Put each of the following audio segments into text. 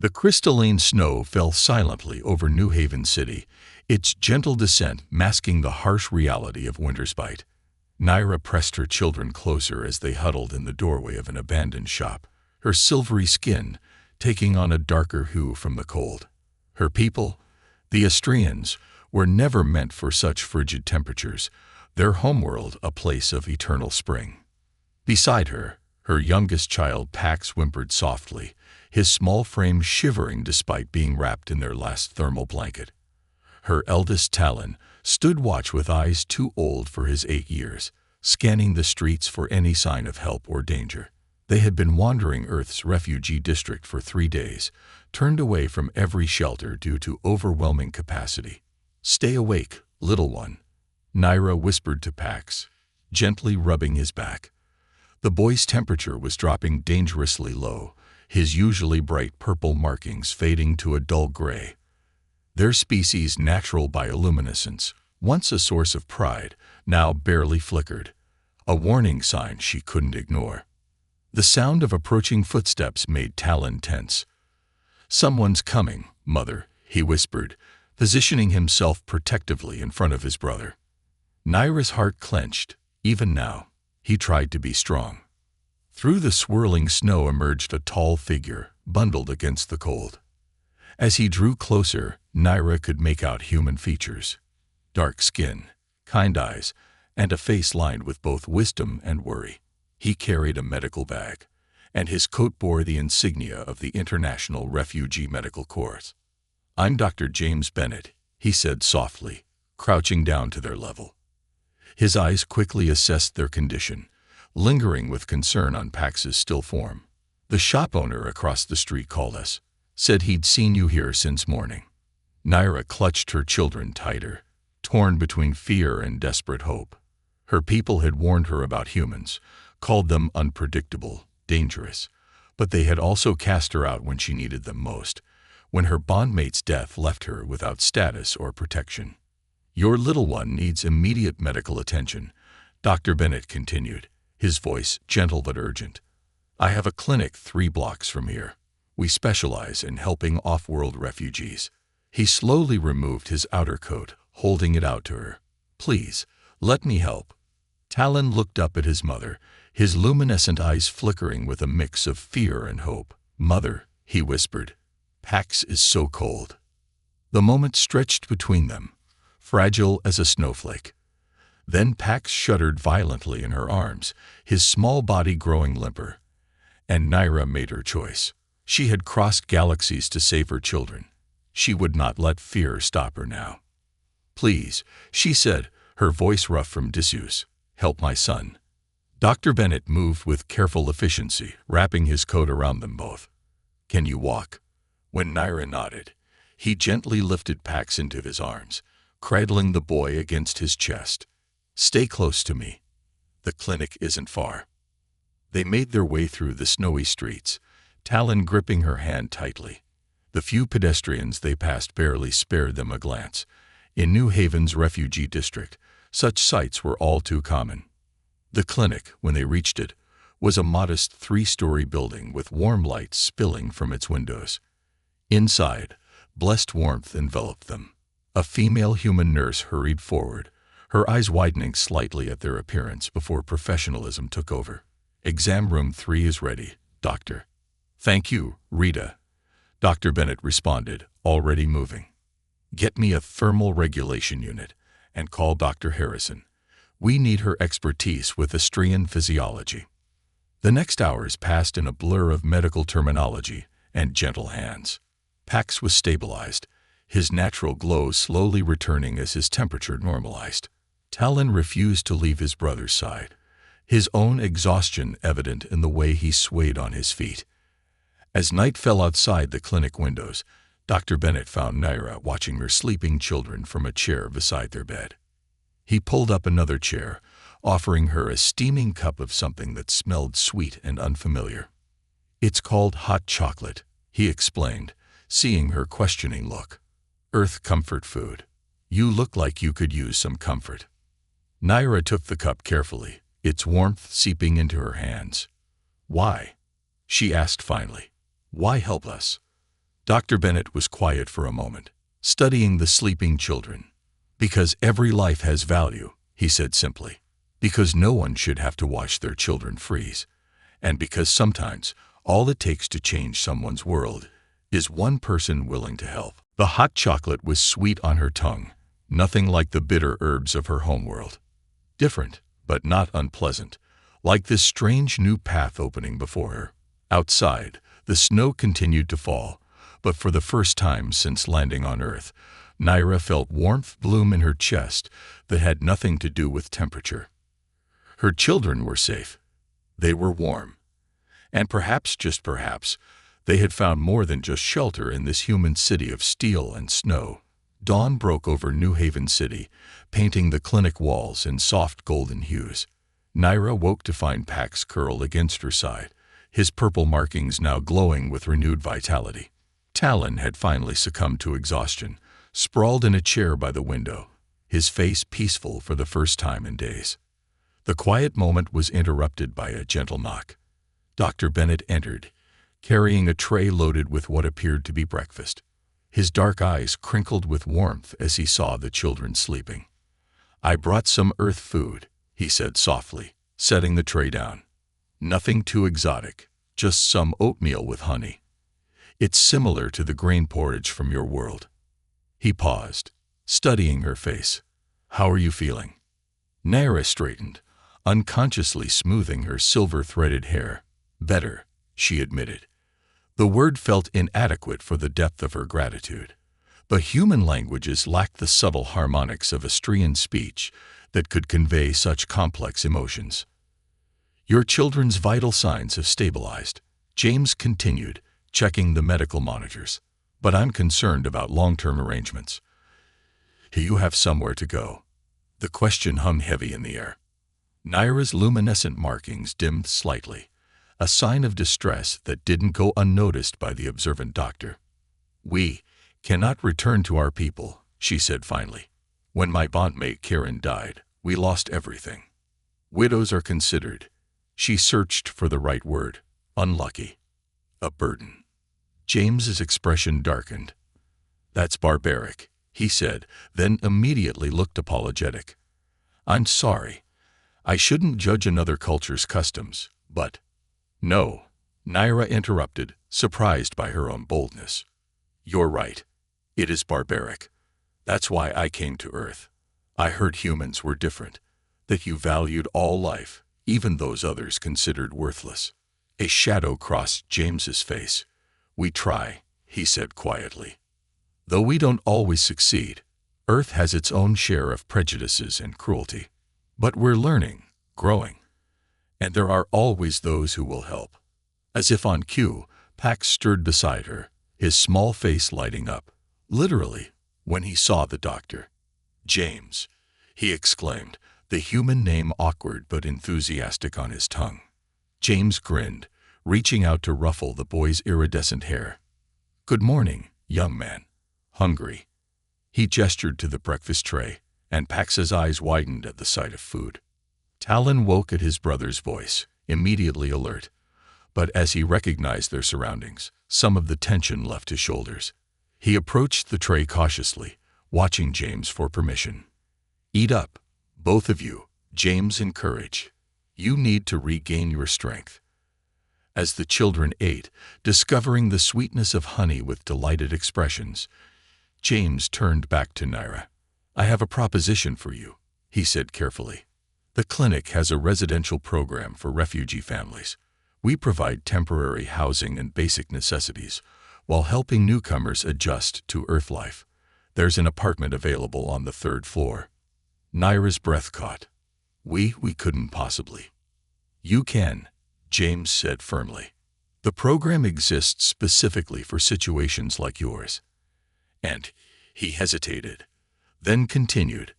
The crystalline snow fell silently over New Haven City, its gentle descent masking the harsh reality of winter's bite. Naira pressed her children closer as they huddled in the doorway of an abandoned shop, her silvery skin taking on a darker hue from the cold. Her people, the Astrians, were never meant for such frigid temperatures, their homeworld a place of eternal spring. Beside her, her youngest child Pax whimpered softly, his small frame shivering despite being wrapped in their last thermal blanket. Her eldest Talon stood watch with eyes too old for his 8 years, scanning the streets for any sign of help or danger. They had been wandering Earth's refugee district for 3 days, turned away from every shelter due to overwhelming capacity. "Stay awake, little one," Naira whispered to Pax, gently rubbing his back. The boy's temperature was dropping dangerously low, his usually bright purple markings fading to a dull gray. Their species' natural bioluminescence, once a source of pride, now barely flickered, a warning sign she couldn't ignore. The sound of approaching footsteps made Talon tense. "Someone's coming, Mother," he whispered, positioning himself protectively in front of his brother. Naira's heart clenched. Even now, he tried to be strong. Through the swirling snow emerged a tall figure, bundled against the cold. As he drew closer, Naira could make out human features. Dark skin, kind eyes, and a face lined with both wisdom and worry. He carried a medical bag, and his coat bore the insignia of the International Refugee Medical Corps. "I'm Dr. James Bennett," he said softly, crouching down to their level. His eyes quickly assessed their condition, lingering with concern on Pax's still form. "The shop owner across the street called us, said he'd seen you here since morning." Naira clutched her children tighter, torn between fear and desperate hope. Her people had warned her about humans, called them unpredictable, dangerous, but they had also cast her out when she needed them most, when her bondmate's death left her without status or protection. "Your little one needs immediate medical attention," Dr. Bennett continued, his voice gentle but urgent. "I have a clinic 3 blocks from here. We specialize in helping off-world refugees." He slowly removed his outer coat, holding it out to her. "Please, let me help." Talon looked up at his mother, his luminescent eyes flickering with a mix of fear and hope. "Mother," he whispered, "Pax is so cold." The moment stretched between them, fragile as a snowflake. Then Pax shuddered violently in her arms, his small body growing limper. And Naira made her choice. She had crossed galaxies to save her children. She would not let fear stop her now. "Please," she said, her voice rough from disuse, "help my son." Dr. Bennett moved with careful efficiency, wrapping his coat around them both. "Can you walk?" When Naira nodded, he gently lifted Pax into his arms, cradling the boy against his chest. "Stay close to me. The clinic isn't far." They made their way through the snowy streets, Talon gripping her hand tightly. The few pedestrians they passed barely spared them a glance. In New Haven's refugee district, such sights were all too common. The clinic, when they reached it, was a modest 3-story building with warm lights spilling from its windows. Inside, blessed warmth enveloped them. A female human nurse hurried forward, her eyes widening slightly at their appearance before professionalism took over. "Exam room 3 is ready, doctor." "Thank you, Rita," Dr. Bennett responded, already moving. "Get me a thermal regulation unit and call Dr. Harrison. We need her expertise with Astrian physiology." The next hours passed in a blur of medical terminology and gentle hands. Pax was stabilized, his natural glow slowly returning as his temperature normalized. Talon refused to leave his brother's side, his own exhaustion evident in the way he swayed on his feet. As night fell outside the clinic windows, Dr. Bennett found Naira watching her sleeping children from a chair beside their bed. He pulled up another chair, offering her a steaming cup of something that smelled sweet and unfamiliar. "It's called hot chocolate," he explained, seeing her questioning look. "Earth comfort food. You look like you could use some comfort." Naira took the cup carefully, its warmth seeping into her hands. "Why?" she asked finally. "Why help us?" Dr. Bennett was quiet for a moment, studying the sleeping children. "Because every life has value," he said simply. "Because no one should have to watch their children freeze. And because sometimes all it takes to change someone's world is one person willing to help." The hot chocolate was sweet on her tongue, nothing like the bitter herbs of her homeworld. Different, but not unpleasant, like this strange new path opening before her. Outside, the snow continued to fall, but for the first time since landing on Earth, Naira felt warmth bloom in her chest that had nothing to do with temperature. Her children were safe. They were warm. And perhaps, just perhaps, they had found more than just shelter in this human city of steel and snow. Dawn broke over New Haven City, painting the clinic walls in soft golden hues. Naira woke to find Pax curled against her side, his purple markings now glowing with renewed vitality. Talon had finally succumbed to exhaustion, sprawled in a chair by the window, his face peaceful for the first time in days. The quiet moment was interrupted by a gentle knock. Dr. Bennett entered, carrying a tray loaded with what appeared to be breakfast. His dark eyes crinkled with warmth as he saw the children sleeping. "I brought some Earth food," he said softly, setting the tray down. "Nothing too exotic, just some oatmeal with honey. It's similar to the grain porridge from your world." He paused, studying her face. "How are you feeling?" Naira straightened, unconsciously smoothing her silver-threaded hair. "Better," she admitted. The word felt inadequate for the depth of her gratitude. But human languages lacked the subtle harmonics of Astrian speech that could convey such complex emotions. "Your children's vital signs have stabilized," James continued, checking the medical monitors. "But I'm concerned about long-term arrangements. You have somewhere to go." The question hung heavy in the air. Naira's luminescent markings dimmed slightly, a sign of distress that didn't go unnoticed by the observant doctor. "We cannot return to our people," she said finally. "When my bondmate Karen died, we lost everything. Widows are considered," she searched for the right word, "unlucky. A burden." James's expression darkened. "That's barbaric," he said, then immediately looked apologetic. "I'm sorry. I shouldn't judge another culture's customs, but—" "No," Naira interrupted, surprised by her own boldness. "You're right. It is barbaric. That's why I came to Earth. I heard humans were different, that you valued all life, even those others considered worthless." A shadow crossed James's face. "We try," he said quietly. "Though we don't always succeed. Earth has its own share of prejudices and cruelty. But we're learning, growing. And there are always those who will help." As if on cue, Pax stirred beside her, his small face lighting up, literally, when he saw the doctor. "James," he exclaimed, the human name awkward but enthusiastic on his tongue. James grinned, reaching out to ruffle the boy's iridescent hair. "Good morning, young man. Hungry?" He gestured to the breakfast tray, and Pax's eyes widened at the sight of food. Talon woke at his brother's voice, immediately alert. But as he recognized their surroundings, some of the tension left his shoulders. He approached the tray cautiously, watching James for permission. "Eat up, both of you," James encouraged. "You need to regain your strength." As the children ate, discovering the sweetness of honey with delighted expressions, James turned back to Naira. "I have a proposition for you," he said carefully. "The clinic has a residential program for refugee families. We provide temporary housing and basic necessities, while helping newcomers adjust to Earth life. There's an apartment available on the 3rd floor." Naira's breath caught. We couldn't possibly." "You can," James said firmly. "The program exists specifically for situations like yours." And he hesitated, then continued,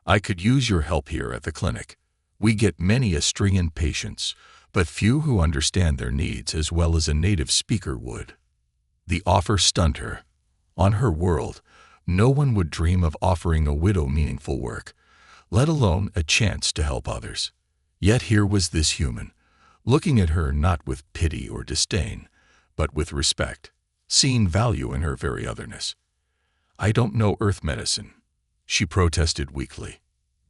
"I could use your help here at the clinic. We get many Astrian patients, but few who understand their needs as well as a native speaker would." The offer stunned her. On her world, no one would dream of offering a widow meaningful work, let alone a chance to help others. Yet here was this human, looking at her not with pity or disdain, but with respect, seeing value in her very otherness. "I don't know Earth medicine," she protested weakly.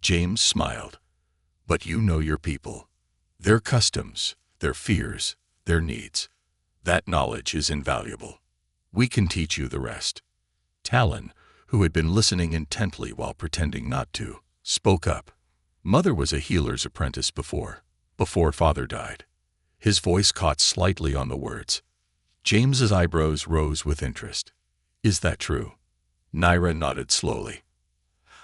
James smiled. "But you know your people, their customs, their fears, their needs. That knowledge is invaluable. We can teach you the rest." Talon, who had been listening intently while pretending not to, spoke up. "Mother was a healer's apprentice before father died." His voice caught slightly on the words. James's eyebrows rose with interest. "Is that true?" Naira nodded slowly.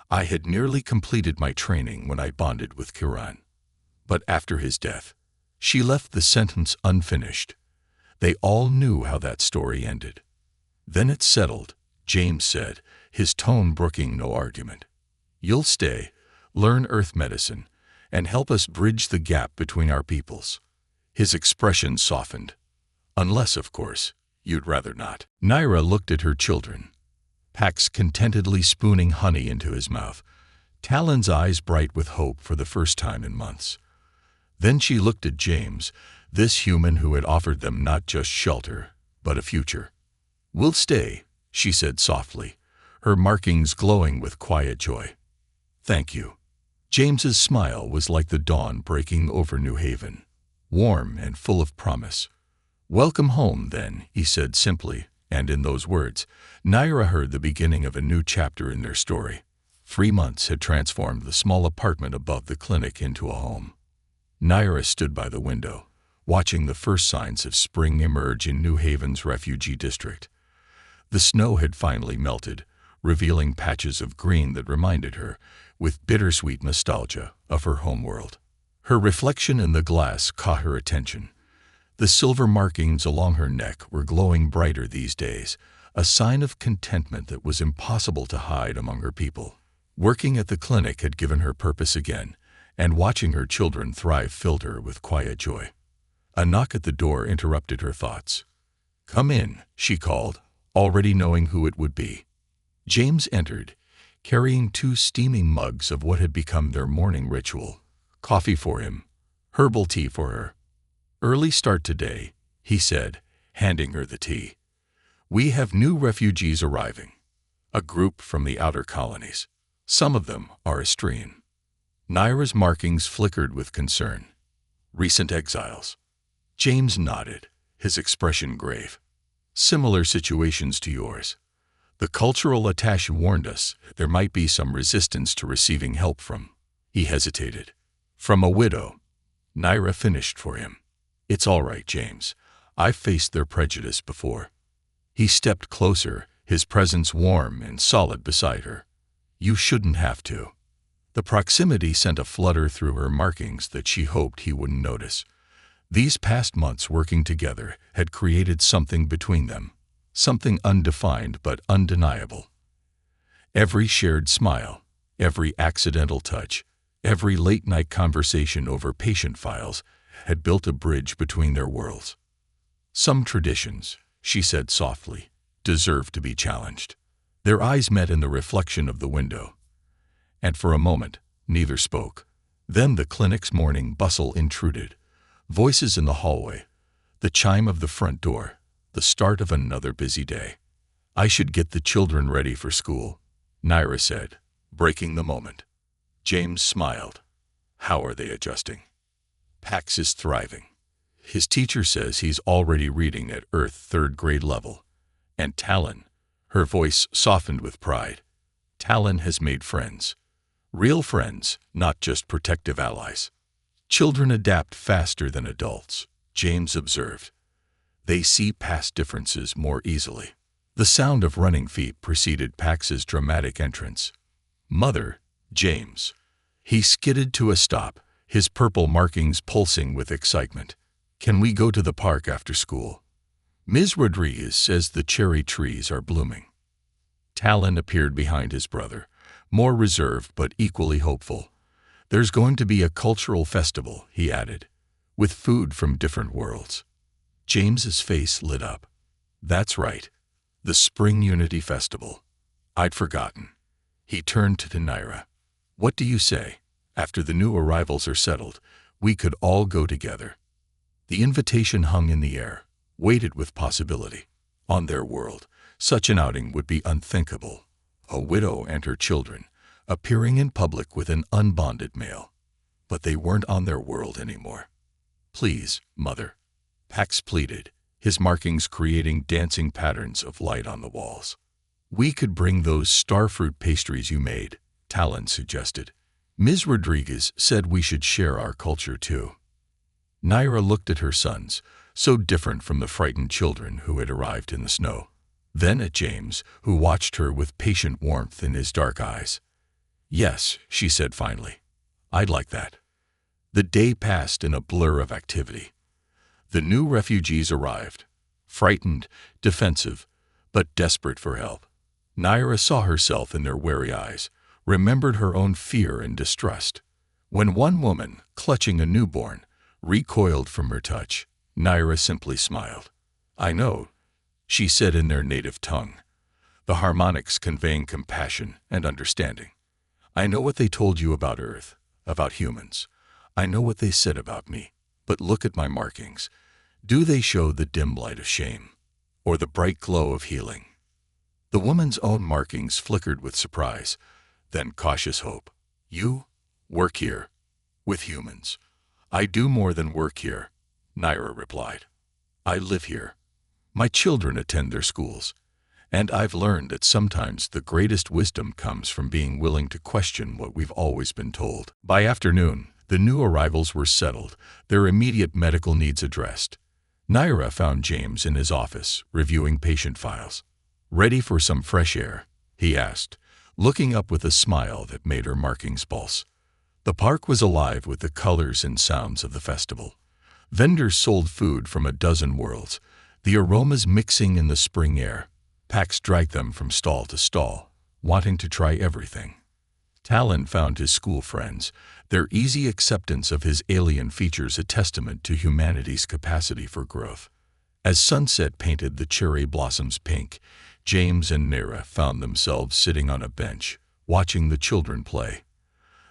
"I had nearly completed my training when I bonded with Kiran. But after his death," she left the sentence unfinished. They all knew how that story ended. "Then it's settled," James said, his tone brooking no argument. "You'll stay, learn Earth medicine, and help us bridge the gap between our peoples." His expression softened. "Unless, of course, you'd rather not." Naira looked at her children, Pax contentedly spooning honey into his mouth, Talon's eyes bright with hope for the first time in months. Then she looked at James, this human who had offered them not just shelter, but a future. "We'll stay," she said softly, her markings glowing with quiet joy. "Thank you." James's smile was like the dawn breaking over New Haven, warm and full of promise. "Welcome home, then," he said simply, and in those words, Naira heard the beginning of a new chapter in their story. 3 months had transformed the small apartment above the clinic into a home. Naira stood by the window, watching the first signs of spring emerge in New Haven's refugee district. The snow had finally melted, revealing patches of green that reminded her, with bittersweet nostalgia, of her homeworld. Her reflection in the glass caught her attention. The silver markings along her neck were glowing brighter these days, a sign of contentment that was impossible to hide among her people. Working at the clinic had given her purpose again, and watching her children thrive filled her with quiet joy. A knock at the door interrupted her thoughts. "Come in," she called, already knowing who it would be. James entered, carrying 2 steaming mugs of what had become their morning ritual. Coffee for him, herbal tea for her. "Early start today," he said, handing her the tea. "We have new refugees arriving, a group from the outer colonies. Some of them are Austrian." Naira's markings flickered with concern. "Recent exiles." James nodded, his expression grave. "Similar situations to yours. The cultural attaché warned us there might be some resistance to receiving help from." He hesitated. "From a widow." Naira finished for him. "It's all right, James. I've faced their prejudice before." He stepped closer, his presence warm and solid beside her. "You shouldn't have to." The proximity sent a flutter through her markings that she hoped he wouldn't notice. These past months working together had created something between them, something undefined but undeniable. Every shared smile, every accidental touch, every late-night conversation over patient files had built a bridge between their worlds. "Some traditions," she said softly, "deserve to be challenged." Their eyes met in the reflection of the window, and for a moment neither spoke. Then the clinic's morning bustle intruded. Voices in the hallway, the chime of the front door, the start of another busy day. "I should get the children ready for school," Naira said, breaking the moment. James smiled. "How are they adjusting?" "Pax is thriving. His teacher says he's already reading at Earth 3rd grade level. And Talon," her voice softened with pride, "Talon has made friends. Real friends, not just protective allies." "Children adapt faster than adults," James observed. "They see past differences more easily." The sound of running feet preceded Pax's dramatic entrance. "Mother, James." He skidded to a stop, his purple markings pulsing with excitement. "Can we go to the park after school? Ms. Rodriguez says the cherry trees are blooming." Talon appeared behind his brother, more reserved but equally hopeful. "There's going to be a cultural festival," he added, "with food from different worlds." James's face lit up. "That's right. The Spring Unity Festival. I'd forgotten." He turned to Naira. "What do you say? After the new arrivals are settled, we could all go together." The invitation hung in the air, weighted with possibility. On their world, such an outing would be unthinkable. A widow and her children, appearing in public with an unbonded male. But they weren't on their world anymore. "Please, Mother," Pax pleaded, his markings creating dancing patterns of light on the walls. "We could bring those starfruit pastries you made," Talon suggested. "Ms. Rodriguez said we should share our culture too." Naira looked at her sons, so different from the frightened children who had arrived in the snow. Then at James, who watched her with patient warmth in his dark eyes. "Yes," she said finally. "I'd like that." The day passed in a blur of activity. The new refugees arrived, frightened, defensive, but desperate for help. Naira saw herself in their wary eyes, remembered her own fear and distrust. When one woman, clutching a newborn, recoiled from her touch, Naira simply smiled. "I know," she said in their native tongue, the harmonics conveying compassion and understanding. "I know what they told you about Earth, about humans. I know what they said about me, but look at my markings. Do they show the dim light of shame, or the bright glow of healing?" The woman's own markings flickered with surprise, then cautious hope. "You work here, with humans." "I do more than work here," Naira replied. "I live here. My children attend their schools, and I've learned that sometimes the greatest wisdom comes from being willing to question what we've always been told." By afternoon, the new arrivals were settled, their immediate medical needs addressed. Naira found James in his office, reviewing patient files. "Ready for some fresh air?" he asked, looking up with a smile that made her markings pulse. The park was alive with the colors and sounds of the festival. Vendors sold food from a dozen worlds, the aromas mixing in the spring air. Pax dragged them from stall to stall, wanting to try everything. Talon found his school friends, their easy acceptance of his alien features a testament to humanity's capacity for growth. As sunset painted the cherry blossoms pink, James and Naira found themselves sitting on a bench, watching the children play.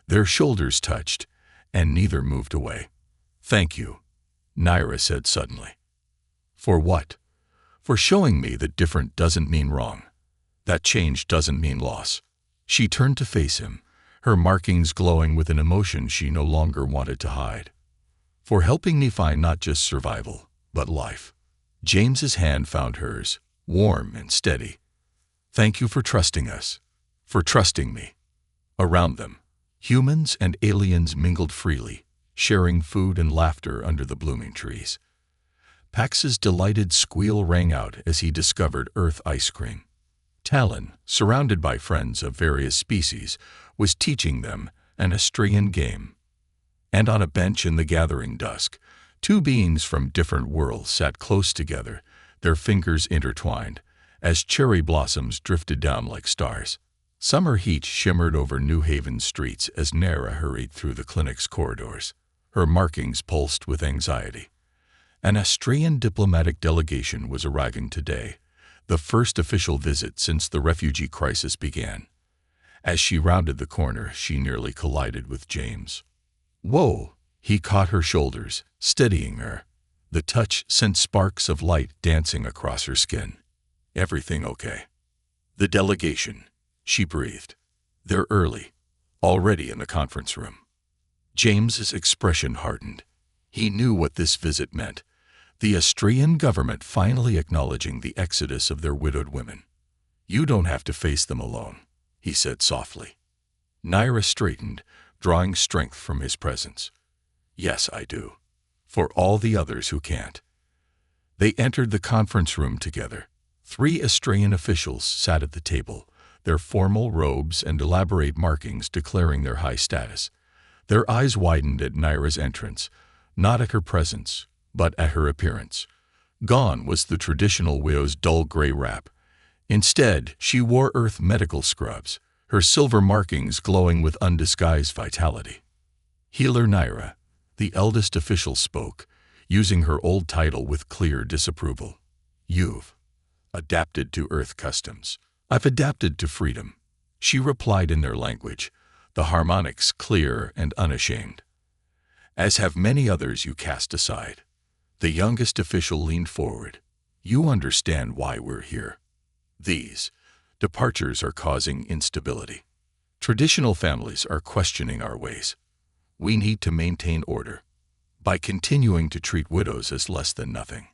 Their shoulders touched, and neither moved away. "Thank you," Naira said suddenly. "For what?" "For showing me that different doesn't mean wrong. That change doesn't mean loss." She turned to face him, her markings glowing with an emotion she no longer wanted to hide. "For helping me find not just survival, but life." James's hand found hers, warm and steady. "Thank you for trusting us, for trusting me." Around them, humans and aliens mingled freely, sharing food and laughter under the blooming trees. Pax's delighted squeal rang out as he discovered Earth ice cream. Talon, surrounded by friends of various species, was teaching them an Astrian game. And on a bench in the gathering dusk, two beings from different worlds sat close together, their fingers intertwined, as cherry blossoms drifted down like stars. Summer heat shimmered over New Haven's streets as Naira hurried through the clinic's corridors. Her markings pulsed with anxiety. An Austrian diplomatic delegation was arriving today, the first official visit since the refugee crisis began. As she rounded the corner, she nearly collided with James. "Whoa!" He caught her shoulders, steadying her. The touch sent sparks of light dancing across her skin. "Everything okay?" "The delegation," she breathed. "They're early, already in the conference room." James's expression hardened. He knew what this visit meant. The Austrian government finally acknowledging the exodus of their widowed women. "You don't have to face them alone," he said softly. Naira straightened, drawing strength from his presence. "Yes, I do. For all the others who can't." They entered the conference room together. 3 Austrian officials sat at the table, their formal robes and elaborate markings declaring their high status. Their eyes widened at Naira's entrance, not at her presence, but at her appearance. Gone was the traditional widow's dull gray wrap. Instead, she wore Earth medical scrubs, her silver markings glowing with undisguised vitality. "Healer Naira," the eldest official spoke, using her old title with clear disapproval. "You've adapted to Earth customs." "I've adapted to freedom," she replied in their language, the harmonics clear and unashamed. "As have many others you cast aside." The youngest official leaned forward. You understand why we're here. These departures are causing instability. Traditional families are questioning our ways. We need to maintain order by continuing to treat widows as less than nothing."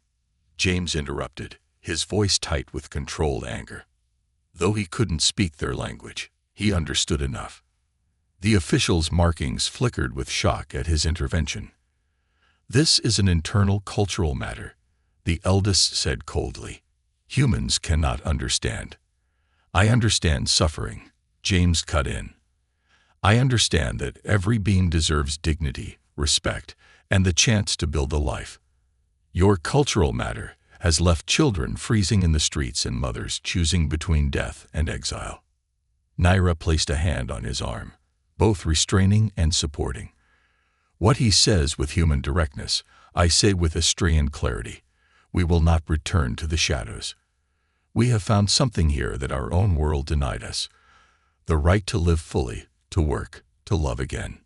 James interrupted, his voice tight with controlled anger. Though he couldn't speak their language, he understood enough. The official's markings flickered with shock at his intervention. "This is an internal cultural matter," the eldest said coldly. "Humans cannot understand." "I understand suffering," James cut in. "I understand that every being deserves dignity, respect, and the chance to build a life. Your cultural matter has left children freezing in the streets and mothers choosing between death and exile." Naira placed a hand on his arm, both restraining and supporting. "What he says with human directness, I say with Austrian clarity. We will not return to the shadows. We have found something here that our own world denied us. The right to live fully, to work, to love again."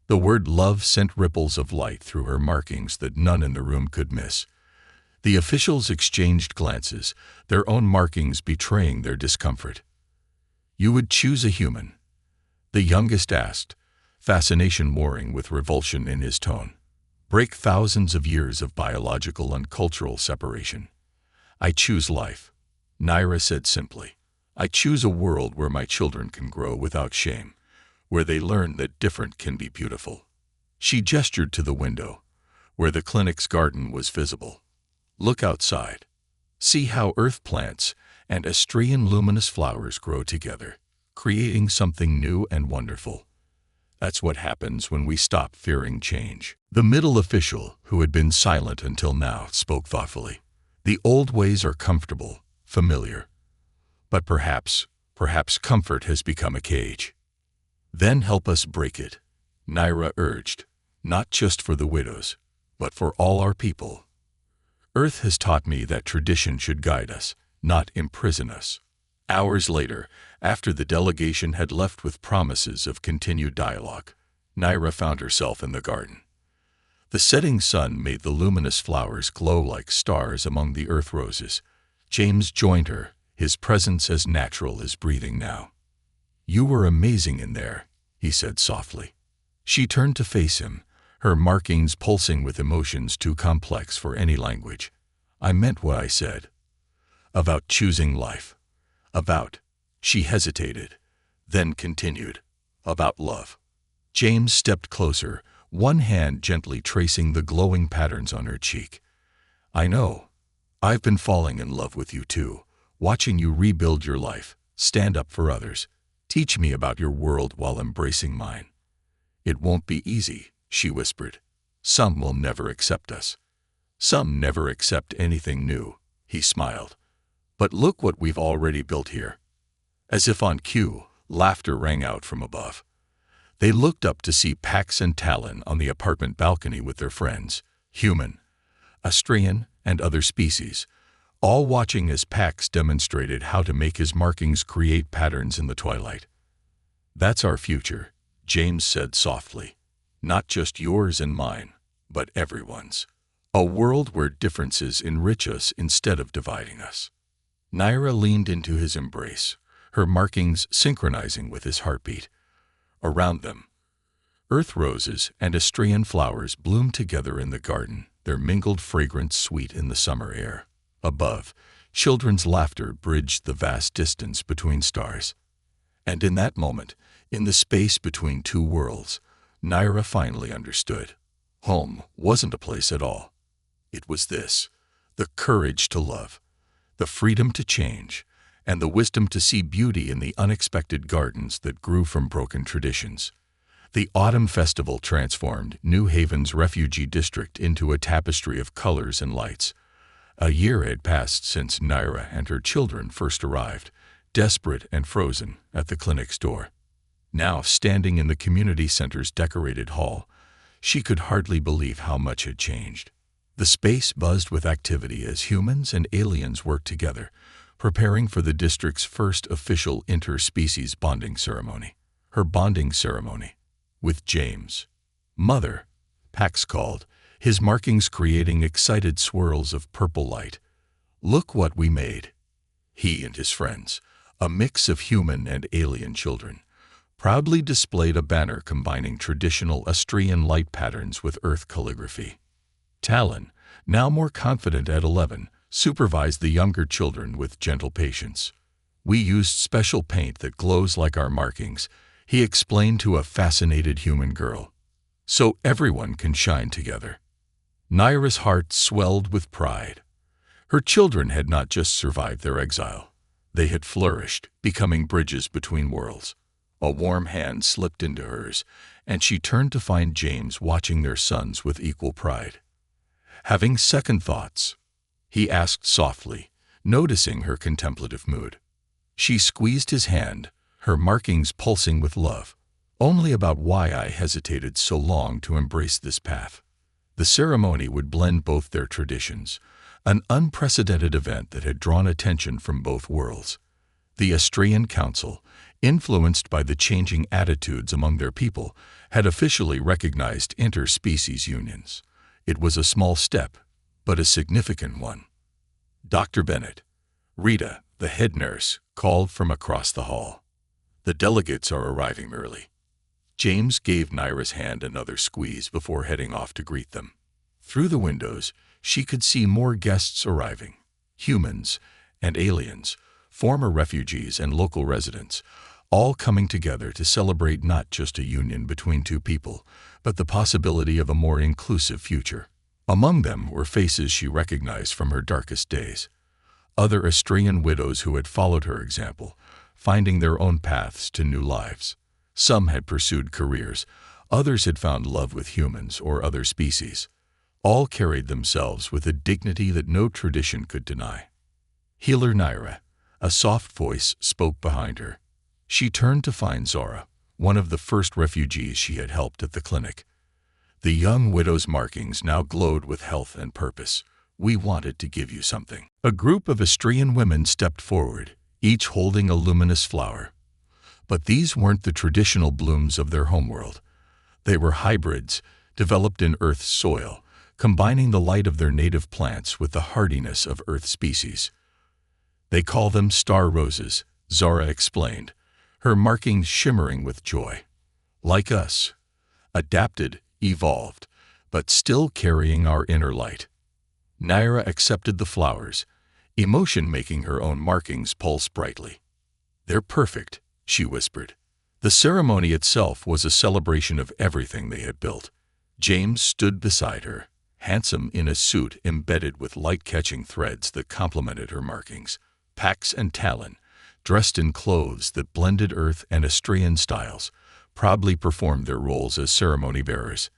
The word love sent ripples of light through her markings that none in the room could miss. The officials exchanged glances, their own markings betraying their discomfort. "You would choose a human?" the youngest asked, fascination warring with revulsion in his tone. "Break thousands of years of biological and cultural separation?" "I choose life," Naira said simply. "I choose a world where my children can grow without shame, where they learn that different can be beautiful." She gestured to the window, where the clinic's garden was visible. "Look outside. See how earth plants and Austrian luminous flowers grow together, creating something new and wonderful. That's what happens when we stop fearing change." The middle official, who had been silent until now, spoke thoughtfully. "The old ways are comfortable, familiar. But perhaps comfort has become a cage." "Then help us break it," Naira urged, "not just for the widows, but for all our people. Earth has taught me that tradition should guide us, not imprison us." Hours later, after the delegation had left with promises of continued dialogue, Naira found herself in the garden. The setting sun made the luminous flowers glow like stars among the earth roses. James joined her, his presence as natural as breathing now. "You were amazing in there," he said softly. She turned to face him, her markings pulsing with emotions too complex for any language. "I meant what I said. About choosing life. About—" she hesitated, then continued, "about love." James stepped closer, one hand gently tracing the glowing patterns on her cheek. "I know. I've been falling in love with you too, watching you rebuild your life, stand up for others. Teach me about your world while embracing mine." "It won't be easy," she whispered. "Some will never accept us. Some never accept anything new," he smiled. "But look what we've already built here." As if on cue, laughter rang out from above. They looked up to see Pax and Talon on the apartment balcony with their friends, human, Austrian, and other species, all watching as Pax demonstrated how to make his markings create patterns in the twilight. "That's our future," James said softly. "Not just yours and mine, but everyone's. A world where differences enrich us instead of dividing us." Naira leaned into his embrace, her markings synchronizing with his heartbeat. Around them, earth roses and Austrian flowers bloomed together in the garden, their mingled fragrance sweet in the summer air. Above, children's laughter bridged the vast distance between stars. And in that moment, in the space between two worlds, Naira finally understood. Home wasn't a place at all. It was this: the courage to love, the freedom to change, and the wisdom to see beauty in the unexpected gardens that grew from broken traditions. The autumn festival transformed New Haven's refugee district into a tapestry of colors and lights. A year had passed since Naira and her children first arrived, desperate and frozen, at the clinic's door. Now, standing in the community center's decorated hall, she could hardly believe how much had changed. The space buzzed with activity as humans and aliens worked together, preparing for the district's first official interspecies bonding ceremony. Her bonding ceremony with James. "Mother," Pax called, his markings creating excited swirls of purple light. Look what we made. He and his friends, a mix of human and alien children, proudly displayed a banner combining traditional Austrian light patterns with Earth calligraphy. Talon, now more confident at 11, supervised the younger children with gentle patience. We used special paint that glows like our markings, he explained to a fascinated human girl. So everyone can shine together. Naira's heart swelled with pride. Her children had not just survived their exile. They had flourished, becoming bridges between worlds. A warm hand slipped into hers, and she turned to find James watching their sons with equal pride. Having second thoughts, he asked softly, noticing her contemplative mood. She squeezed his hand, her markings pulsing with love. Only about why I hesitated so long to embrace this path. The ceremony would blend both their traditions, an unprecedented event that had drawn attention from both worlds. The Austrian Council, influenced by the changing attitudes among their people, had officially recognized interspecies unions. It was a small step, but a significant one. Dr. Bennett, Rita, the head nurse, called from across the hall. The delegates are arriving early. James gave Naira's hand another squeeze before heading off to greet them. Through the windows, she could see more guests arriving. Humans and aliens, former refugees and local residents, all coming together to celebrate not just a union between two people, but the possibility of a more inclusive future. Among them were faces she recognized from her darkest days. Other Austrian widows who had followed her example, finding their own paths to new lives. Some had pursued careers, others had found love with humans or other species. All carried themselves with a dignity that no tradition could deny. Healer Naira, a soft voice, spoke behind her. She turned to find Zora, one of the first refugees she had helped at the clinic. The young widow's markings now glowed with health and purpose. We wanted to give you something. A group of Austrian women stepped forward, each holding a luminous flower. But these weren't the traditional blooms of their homeworld. They were hybrids, developed in Earth's soil, combining the light of their native plants with the hardiness of Earth species. They call them star roses, Zora explained, her markings shimmering with joy. Like us, adapted, evolved, but still carrying our inner light. Naira accepted the flowers, emotion making her own markings pulse brightly. They're perfect, she whispered. The ceremony itself was a celebration of everything they had built. James stood beside her, handsome in a suit embedded with light-catching threads that complemented her markings. Pax and Talon, dressed in clothes that blended Earth and Austrian styles, proudly performed their roles as ceremony bearers.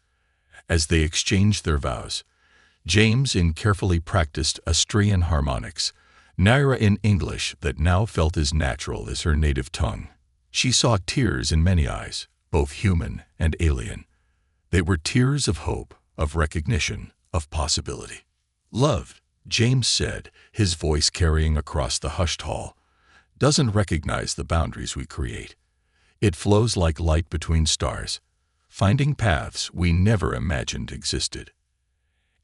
As they exchanged their vows, James in carefully practiced Austrian harmonics, Naira in English that now felt as natural as her native tongue. She saw tears in many eyes, both human and alien. They were tears of hope, of recognition, of possibility. Love, James said, his voice carrying across the hushed hall, doesn't recognize the boundaries we create. It flows like light between stars, finding paths we never imagined existed.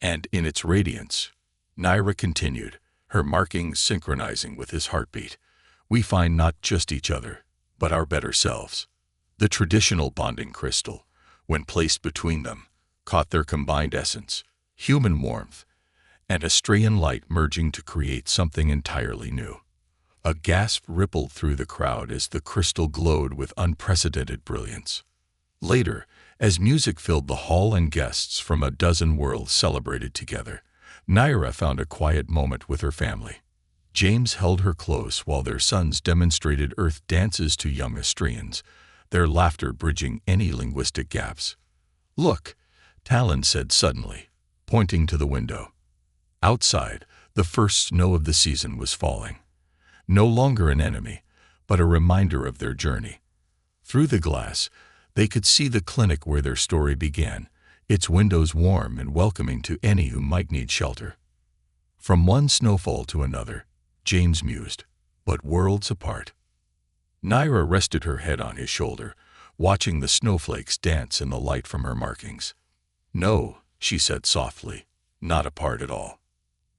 And in its radiance, Naira continued, her markings synchronizing with his heartbeat, we find not just each other, but our better selves. The traditional bonding crystal, when placed between them, caught their combined essence, human warmth, and Austrian light merging to create something entirely new. A gasp rippled through the crowd as the crystal glowed with unprecedented brilliance. Later, as music filled the hall and guests from a dozen worlds celebrated together, Naira found a quiet moment with her family. James held her close while their sons demonstrated Earth dances to young Austrians, their laughter bridging any linguistic gaps. Look, Talon said suddenly, pointing to the window. Outside, the first snow of the season was falling. No longer an enemy, but a reminder of their journey. Through the glass, they could see the clinic where their story began, its windows warm and welcoming to any who might need shelter. From one snowfall to another, James mused, but worlds apart. Naira rested her head on his shoulder, watching the snowflakes dance in the light from her markings. No, she said softly, not apart at all.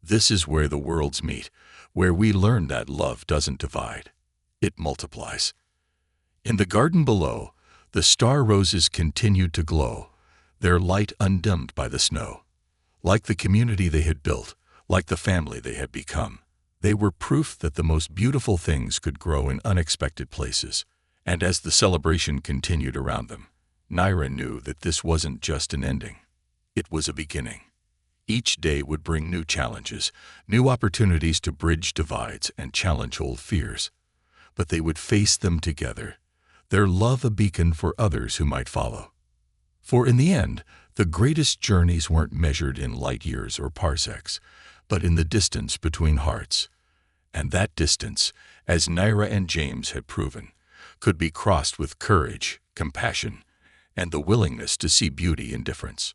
This is where the worlds meet, where we learn that love doesn't divide. It multiplies. In the garden below, the star roses continued to glow, their light undimmed by the snow. Like the community they had built, like the family they had become, they were proof that the most beautiful things could grow in unexpected places. And as the celebration continued around them, Naira knew that this wasn't just an ending. It was a beginning. Each day would bring new challenges, new opportunities to bridge divides and challenge old fears. But they would face them together, their love a beacon for others who might follow. For in the end, the greatest journeys weren't measured in light years or parsecs, but in the distance between hearts. And that distance, as Naira and James had proven, could be crossed with courage, compassion, and the willingness to see beauty in difference.